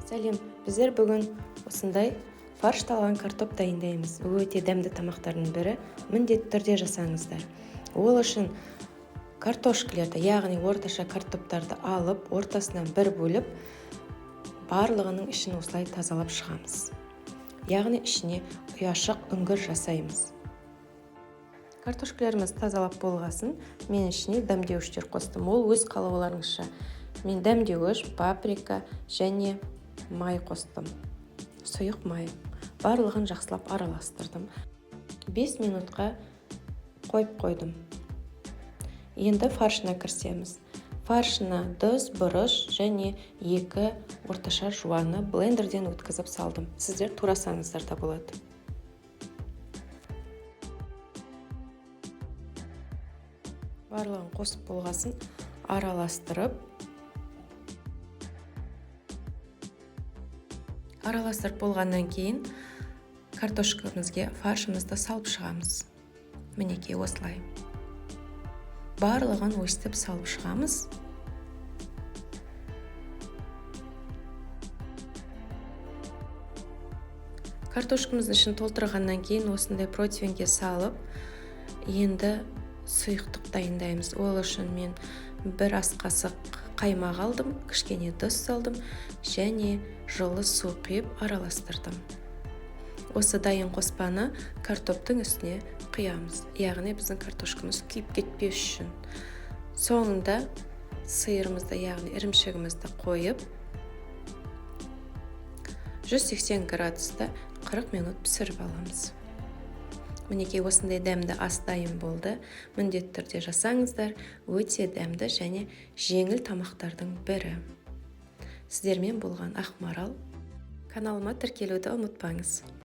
Сәлем, біздер бүгін осындай фаршталған картоп дайындаймыз. Өте дәмді тамақтардың бірі, міндетті түрде жасаңыздар. Ол үшін картошкілерді, яғни орташа картоптарды алып, ортасынан бір бөліп, барлығының ішін осылай тазалап шығамыз. Яғни ішіне ұяшық үңгір жасаймыз. Картошкілеріміз тазалап болғасын, мен ішіне дәмдеуіштер қостым. Ол өз қалауларыңызша. Мен дәмдеуіш, паприка және май қостым. Сұйық май. Барлығын жақсылап араластырдым. 5 минутқа қойып қойдым. Енді фаршына кірісеміз. Фаршына тұз, бұрыш және 2 орташа жуаны блендерден өткізіп салдым. Сіздер турасаңыздар да болады. Барлығын қосып болғасын араластырып болғаннан кейін картошкамызге фаршымызды салып шығамыз. Мінекей осылай. Барлығын өстіп салып шығамыз. Картошкамыздың ішін толтырғаннан кейін осындай противенге салып, енді сұйықтық дайындаймыз. Ол үшін мен 1 ас қасық қаймақ алдым, кішкене тұз салдым және жылы су құйып араластырдым. Осы дайын қоспаны картоптың үстіне құямыз. Яғни біздің картошкамыз күйіп кетпеу үшін. Соңында сиырымызды, яғни ірімшігімізді қойып, 180 градуста 40 минут пісіріп аламыз. Мінекей осындай дәмді ас дайын болды. Міндетті түрде жасаңыздар. Өте дәмді және жеңіл тамақтардың бірі. Сіздермен болған Ақмарал. Каналыма тіркелуді ұмытпаңыз.